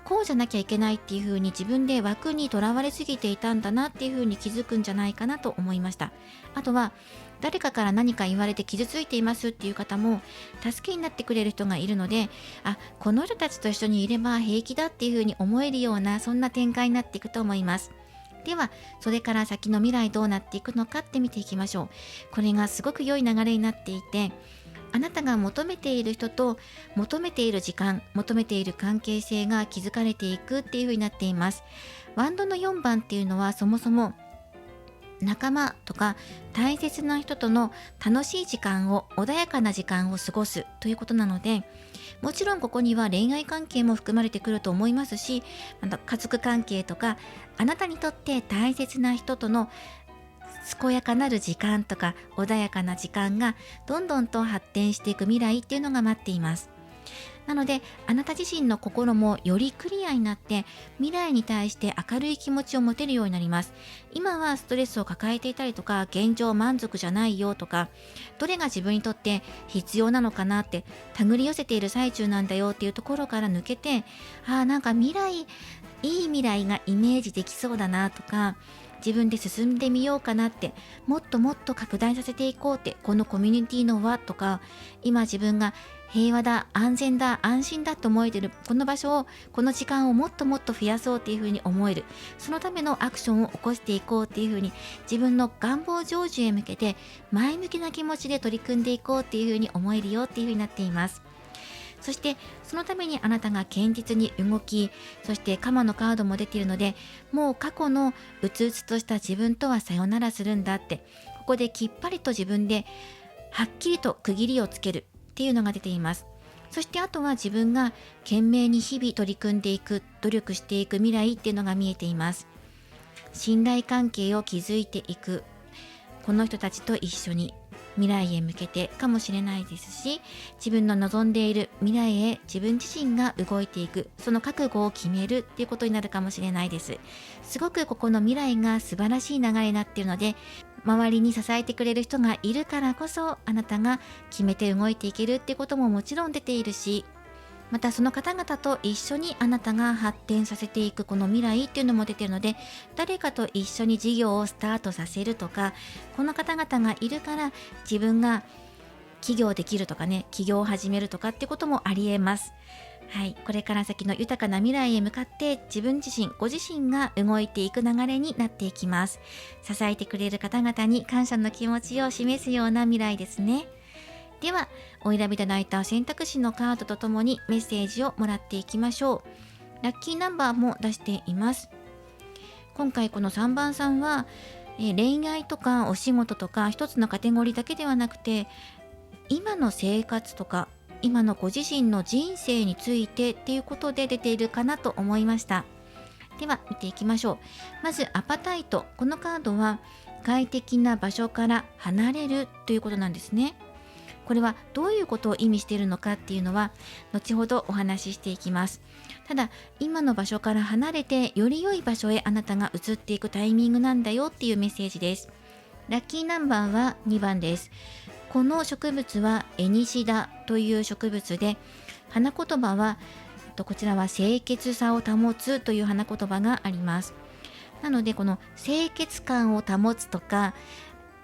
Speaker 1: こうじゃなきゃいけないっていう風に自分で枠にとらわれすぎていたんだなっていう風に気づくんじゃないかなと思いました。あとは誰かから何か言われて傷ついていますっていう方も助けになってくれる人がいるので、この人たちと一緒にいれば平気だっていう風に思えるような、そんな展開になっていくと思います。ではそれから先の未来どうなっていくのかって見ていきましょう。これがすごく良い流れになっていて、あなたが求めている人と求めている時間、求めている関係性が築かれていくっていう風になっています。ワンドの4番っていうのはそもそも仲間とか大切な人との楽しい時間を、穏やかな時間を過ごすということなので、もちろんここには恋愛関係も含まれてくると思いますし、家族関係とかあなたにとって大切な人との健やかなる時間とか穏やかな時間がどんどんと発展していく未来っていうのが待っています。なのであなた自身の心もよりクリアになって未来に対して明るい気持ちを持てるようになります。今はストレスを抱えていたりとか、現状満足じゃないよとか、どれが自分にとって必要なのかなって手繰り寄せている最中なんだよっていうところから抜けて、なんかいい未来がイメージできそうだなとか、自分で進んでみようかなって、もっともっと拡大させていこうって、このコミュニティの輪とか、今自分が平和だ、安全だ、安心だと思えているこの場所を、この時間をもっともっと増やそうっていうふうに思える、そのためのアクションを起こしていこうっていうふうに、自分の願望成就へ向けて前向きな気持ちで取り組んでいこうっていうふうに思えるよっていうふうになっています。そしてそのためにあなたが堅実に動き、そしてカマのカードも出ているので、もう過去のうつうつとした自分とはさよならするんだって、ここできっぱりと自分ではっきりと区切りをつけるっていうのが出ています。そしてあとは自分が懸命に日々取り組んでいく、努力していく未来っていうのが見えています。信頼関係を築いていく、この人たちと一緒に未来へ向けてかもしれないですし、自分の望んでいる未来へ自分自身が動いていく、その覚悟を決めるっていうことになるかもしれないです。すごくここの未来が素晴らしい流れになっているので、周りに支えてくれる人がいるからこそ、あなたが決めて動いていけるっていうことももちろん出ているし、またその方々と一緒にあなたが発展させていくこの未来っていうのも出てるので、誰かと一緒に事業をスタートさせるとか、この方々がいるから自分が起業できるとかね、起業を始めるとかってこともありえます。はい、これから先の豊かな未来へ向かって自分自身、ご自身が動いていく流れになっていきます。支えてくれる方々に感謝の気持ちを示すような未来ですね。ではお選びいただいた選択肢のカードとともにメッセージをもらっていきましょう。ラッキーナンバーも出しています。今回この3番さんは、恋愛とかお仕事とか一つのカテゴリーだけではなくて、今の生活とか今のご自身の人生についてっていうことで出ているかなと思いました。では見ていきましょう。まずアパタイト、このカードは快適な場所から離れるということなんですね。これはどういうことを意味しているのかっていうのは後ほどお話ししていきます。ただ今の場所から離れてより良い場所へあなたが移っていくタイミングなんだよっていうメッセージです。ラッキーナンバーは2番です。この植物はエニシダという植物で、花言葉はこちらは清潔さを保つという花言葉があります。なのでこの清潔感を保つとか、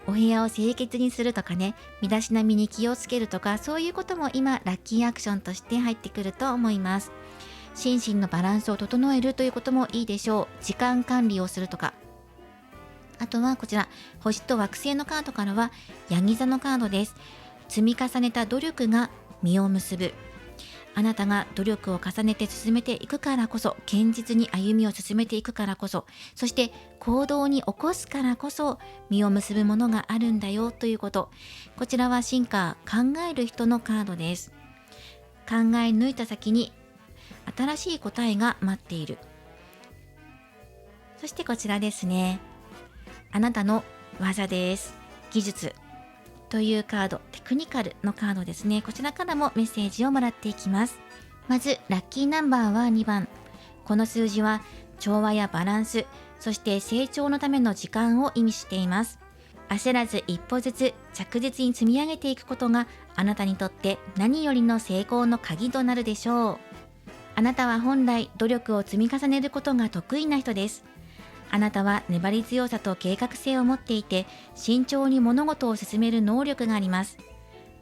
Speaker 1: お部屋を清潔にするとかね、身だしなみに気をつけるとか、そういうことも今ラッキーアクションとして入ってくると思います。心身のバランスを整えるということもいいでしょう。時間管理をするとか、あとはこちら星と惑星のカードからはヤギ座のカードです。積み重ねた努力が実を結ぶ。あなたが努力を重ねて進めていくからこそ、堅実に歩みを進めていくからこそ、そして行動に起こすからこそ実を結ぶものがあるんだよということ。こちらは進化、考える人のカードです。考え抜いた先に新しい答えが待っている。そしてこちらですね。あなたの技です。技術というカード、テクニカルのカードですね。こちらからもメッセージをもらっていきます。まずラッキーナンバーは2番。この数字は調和やバランス、そして成長のための時間を意味しています。焦らず一歩ずつ着実に積み上げていくことがあなたにとって何よりの成功の鍵となるでしょう。あなたは本来努力を積み重ねることが得意な人です。あなたは粘り強さと計画性を持っていて、慎重に物事を進める能力があります。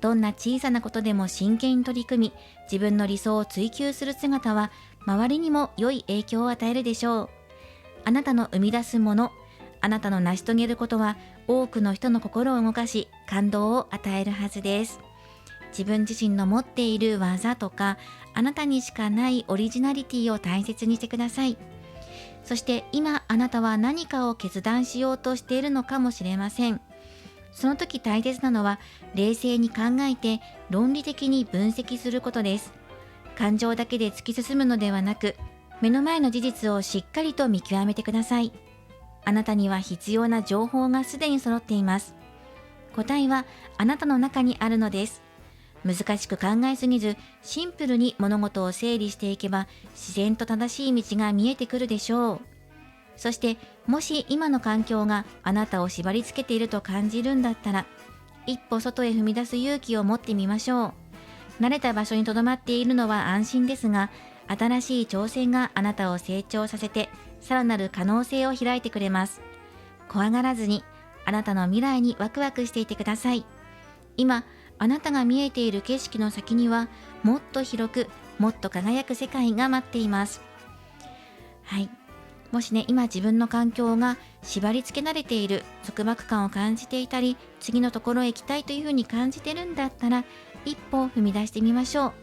Speaker 1: どんな小さなことでも真剣に取り組み、自分の理想を追求する姿は周りにも良い影響を与えるでしょう。あなたの生み出すもの、あなたの成し遂げることは多くの人の心を動かし、感動を与えるはずです。自分自身の持っている技とか、あなたにしかないオリジナリティを大切にしてください。そして今あなたは何かを決断しようとしているのかもしれません。その時大切なのは冷静に考えて論理的に分析することです。感情だけで突き進むのではなく、目の前の事実をしっかりと見極めてください。あなたには必要な情報がすでに揃っています。答えはあなたの中にあるのです。難しく考えすぎず、シンプルに物事を整理していけば、自然と正しい道が見えてくるでしょう。そして、もし今の環境があなたを縛り付けていると感じるんだったら、一歩外へ踏み出す勇気を持ってみましょう。慣れた場所に留まっているのは安心ですが、新しい挑戦があなたを成長させて、さらなる可能性を開いてくれます。怖がらずに、あなたの未来にワクワクしていてください。今、あなたが見えている景色の先には、もっと広く、もっと輝く世界が待っています。はい。もしね、今自分の環境が縛り付けられている、束縛感を感じていたり、次のところへ行きたいというふうに感じてるんだったら、一歩踏み出してみましょう。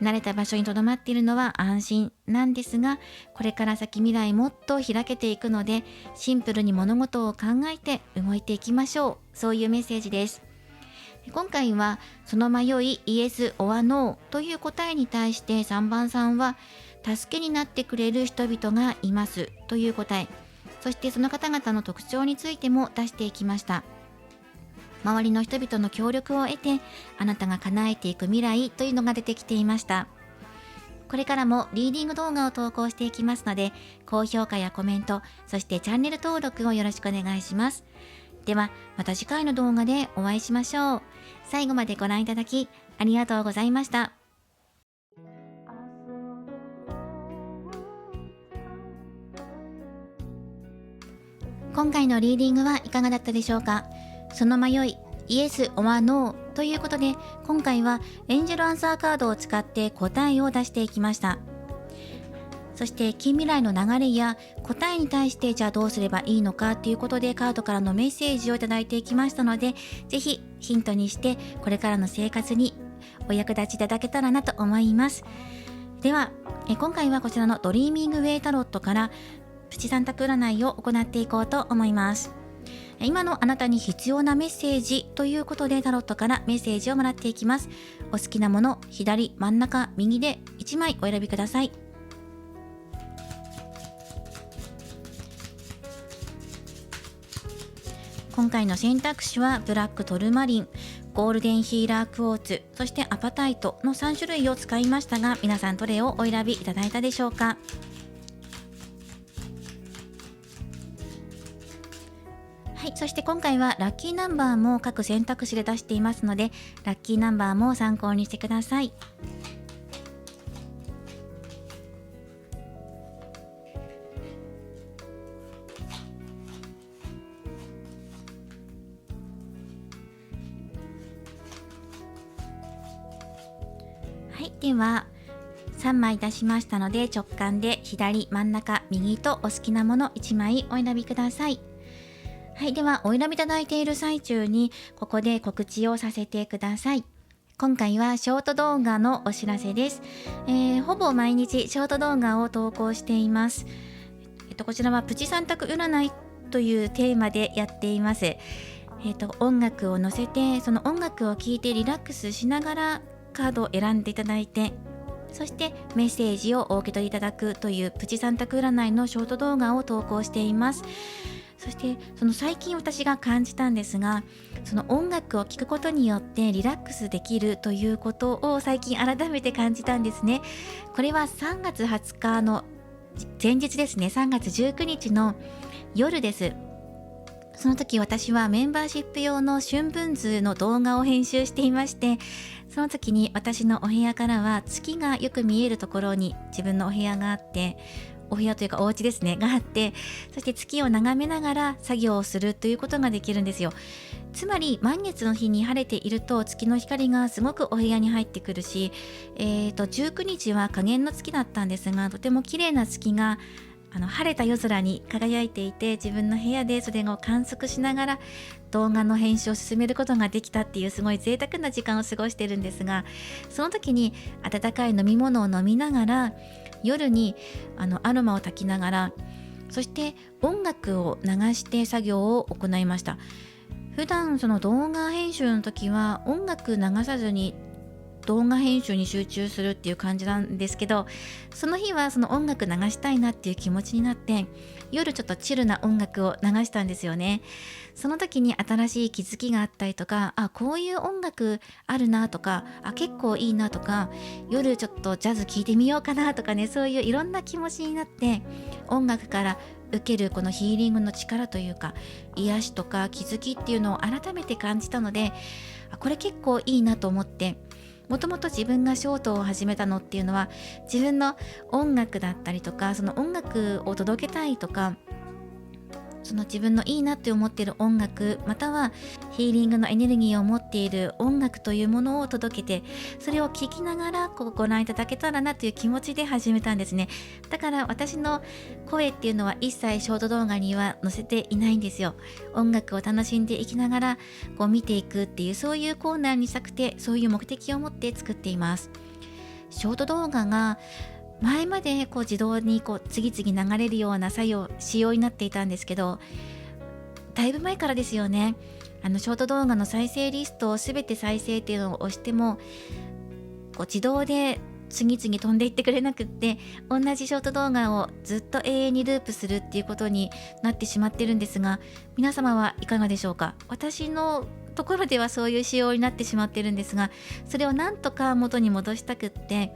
Speaker 1: 慣れた場所に留まっているのは安心なんですが、これから先未来もっと開けていくので、シンプルに物事を考えて動いていきましょう。そういうメッセージです。今回はその迷いイエス・オア・ノーという答えに対して3番さんは助けになってくれる人々がいますという答え、そしてその方々の特徴についても出していきました。周りの人々の協力を得てあなたが叶えていく未来というのが出てきていました。これからもリーディング動画を投稿していきますので、高評価やコメント、そしてチャンネル登録をよろしくお願いします。ではまた次回の動画でお会いしましょう。最後までご覧いただきありがとうございました。今回のリーディングはいかがだったでしょうか。その迷い、イエス・オア・ノーということで、今回はエンジェルアンサーカードを使って答えを出していきました。そして近未来の流れや答えに対してじゃあどうすればいいのかということでカードからのメッセージをいただいていきましたので、ぜひヒントにしてこれからの生活にお役立ちいただけたらなと思います。では今回はこちらのドリーミングウェイタロットからプチ3択占いを行っていこうと思います。今のあなたに必要なメッセージということでタロットからメッセージをもらっていきます。お好きなもの左、真ん中、右で1枚お選びください。今回の選択肢はブラックトルマリン、ゴールデンヒーラークォーツ、そしてアパタイトの3種類を使いましたが、皆さんどれをお選びいただいたでしょうか。はい、そして今回はラッキーナンバーも各選択肢で出していますので、ラッキーナンバーも参考にしてください。はい、では3枚出しましたので、直感で左、真ん中、右とお好きなもの1枚お選びください。はい、ではお選びいただいている最中にここで告知をさせてください。今回はショート動画のお知らせです。ほぼ毎日ショート動画を投稿しています。こちらはプチ3択占いというテーマでやっています。音楽を載せて、その音楽を聴いてリラックスしながらカードを選んでいただいて、そしてメッセージをお受け取りいただくというプチサンタク占いのショート動画を投稿しています。そして最近私が感じたんですが、その音楽を聴くことによってリラックスできるということを最近改めて感じたんですね。これは3月20日の前日ですね。3月19日の夜です。その時私はメンバーシップ用の春分図の動画を編集していまして、その時に私のお部屋からは月がよく見えるところに自分のお部屋があって、お部屋というかお家ですねがあって、そして月を眺めながら作業をするということができるんですよ。つまり満月の日に晴れていると月の光がすごくお部屋に入ってくるし、19日は下弦の月だったんですが、とても綺麗な月が晴れた夜空に輝いていて、自分の部屋でそれを観測しながら動画の編集を進めることができたっていう、すごい贅沢な時間を過ごしてるんですが、その時に温かい飲み物を飲みながら、夜にアロマを焚きながら、そして音楽を流して作業を行いました。普段その動画編集の時は音楽流さずに動画編集に集中するっていう感じなんですけど、その日はその音楽流したいなっていう気持ちになって、夜ちょっとチルな音楽を流したんですよね。その時に新しい気づきがあったりとか、こういう音楽あるなとか、結構いいなとか、夜ちょっとジャズ聴いてみようかなとかね、そういういろんな気持ちになって、音楽から受けるこのヒーリングの力というか、癒しとか気づきっていうのを改めて感じたので、これ結構いいなと思って、もともと自分がショートを始めたのっていうのは、自分の音楽だったりとか、その音楽を届けたいとか、その自分のいいなって思っている音楽、またはヒーリングのエネルギーを持っている音楽というものを届けて、それを聴きながらご覧いただけたらなという気持ちで始めたんですね。だから私の声っていうのは一切ショート動画には載せていないんですよ。音楽を楽しんでいきながら見ていくっていう、そういうコーナーにしたくて、そういう目的を持って作っています。ショート動画が前まで自動に次々流れるような仕様になっていたんですけど、だいぶ前からですよね。ショート動画の再生リストを全て再生っていうのを押しても、自動で次々飛んでいってくれなくって、同じショート動画をずっと永遠にループするっていうことになってしまってるんですが、皆様はいかがでしょうか。私のところではそういう仕様になってしまってるんですが、それをなんとか元に戻したくって、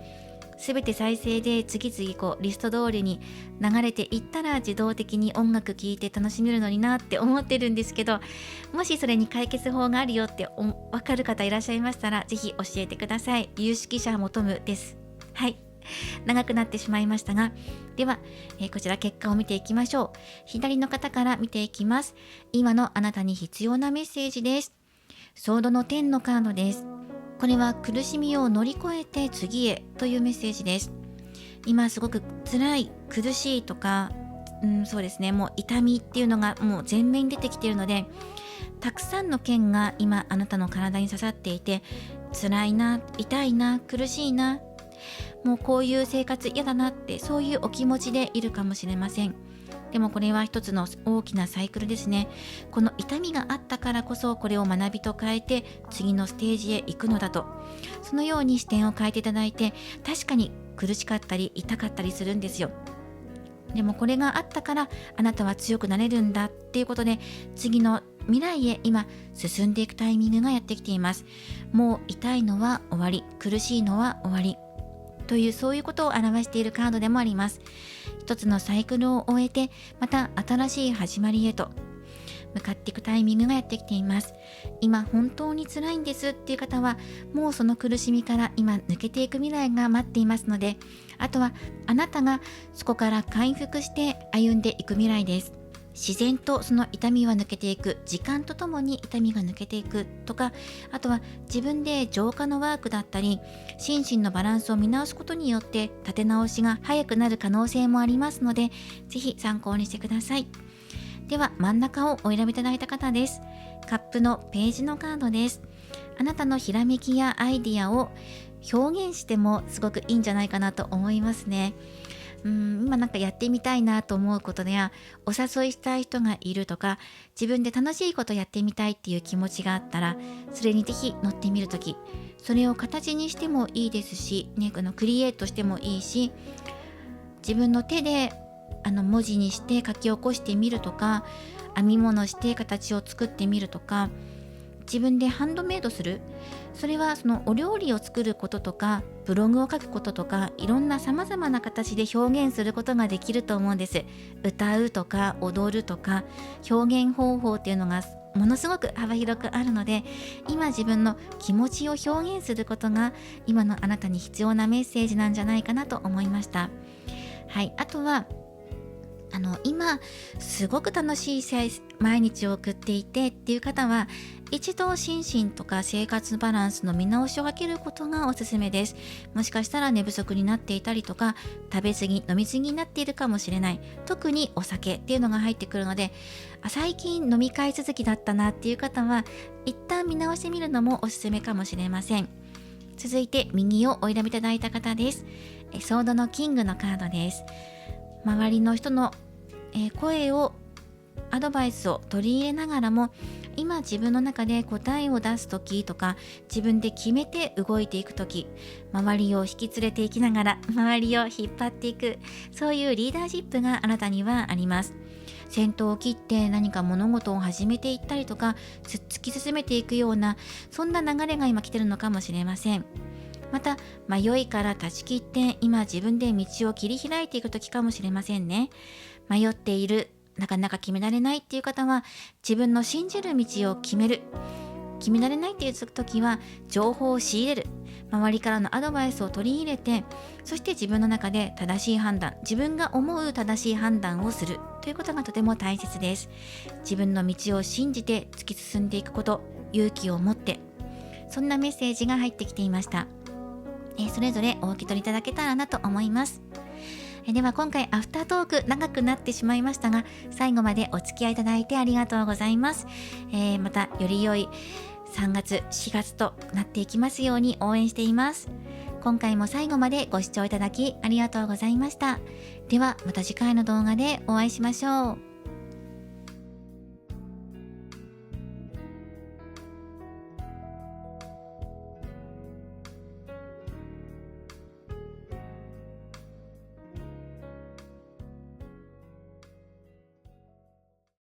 Speaker 1: すべて再生で次々リスト通りに流れていったら、自動的に音楽聴いて楽しめるのになって思ってるんですけど、もしそれに解決法があるよってわかる方いらっしゃいましたら、ぜひ教えてください。有識者求むです。はい、長くなってしまいましたが、では、こちら結果を見ていきましょう。左の方から見ていきます。今のあなたに必要なメッセージです。ソードの10のカードです。これは苦しみを乗り越えて次へというメッセージです。今すごく辛い、苦しいとか、そうですね、もう痛みっていうのがもう前面に出てきているので、たくさんの剣が今あなたの体に刺さっていて、辛いな、痛いな、苦しいな、もうこういう生活嫌だなって、そういうお気持ちでいるかもしれません。でもこれは一つの大きなサイクルですね。この痛みがあったからこそ、これを学びと変えて次のステージへ行くのだと、そのように視点を変えていただいて、確かに苦しかったり痛かったりするんですよ。でもこれがあったからあなたは強くなれるんだっていうことで、次の未来へ今進んでいくタイミングがやってきています。もう痛いのは終わり、苦しいのは終わりという、そういうことを表しているカードでもあります。一つのサイクルを終えて、また新しい始まりへと向かっていくタイミングがやってきています。今本当に辛いんですっていう方は、もうその苦しみから今抜けていく未来が待っていますので、あとはあなたがそこから回復して歩んでいく未来です。自然とその痛みは抜けていく、時間とともに痛みが抜けていくとか、あとは自分で浄化のワークだったり、心身のバランスを見直すことによって立て直しが早くなる可能性もありますので、ぜひ参考にしてください。では真ん中をお選びいただいた方です。カップのページのカードです。あなたのひらめきやアイディアを表現してもすごくいいんじゃないかなと思いますね。今なんかやってみたいなと思うことや、お誘いしたい人がいるとか、自分で楽しいことやってみたいっていう気持ちがあったら、それにぜひ乗ってみるとき、それを形にしてもいいですし、ね、クリエイトしてもいいし、自分の手で文字にして書き起こしてみるとか、編み物して形を作ってみるとか、自分でハンドメイドする、それはそのお料理を作ることとか、ブログを書くこととか、いろんな様々な形で表現することができると思うんです。歌うとか踊るとか、表現方法っていうのがものすごく幅広くあるので、今自分の気持ちを表現することが今のあなたに必要なメッセージなんじゃないかなと思いました。はい、あとは今すごく楽しい毎日を送っていてっていう方は、一度心身とか生活バランスの見直しをかけることがおすすめです。もしかしたら寝不足になっていたりとか、食べ過ぎ飲み過ぎになっているかもしれない。特にお酒っていうのが入ってくるので、最近飲み会続きだったなっていう方は一旦見直してみるのもおすすめかもしれません。続いて右をお選びいただいた方です。ソードのキングのカードです。周りの人の声をアドバイスを取り入れながらも、今自分の中で答えを出す時とか、自分で決めて動いていく時、周りを引き連れていきながら周りを引っ張っていく、そういうリーダーシップがあなたにはあります。先頭を切って何か物事を始めていったりとか、突き進めていくような、そんな流れが今来てるのかもしれません。また迷いから断ち切って今自分で道を切り開いていく時かもしれませんね。迷っている、なかなか決められないっていう方は、自分の信じる道を決める。決められないっていう時は情報を仕入れる。周りからのアドバイスを取り入れて、そして自分の中で正しい判断、自分が思う正しい判断をするということがとても大切です。自分の道を信じて突き進んでいくこと、勇気を持って、そんなメッセージが入ってきていました。それぞれお受け取りいただけたらなと思います。では今回アフタートーク長くなってしまいましたが、最後までお付き合いいただいてありがとうございます。またより良い3月4月となっていきますように応援しています。今回も最後までご視聴いただきありがとうございました。ではまた次回の動画でお会いしましょう。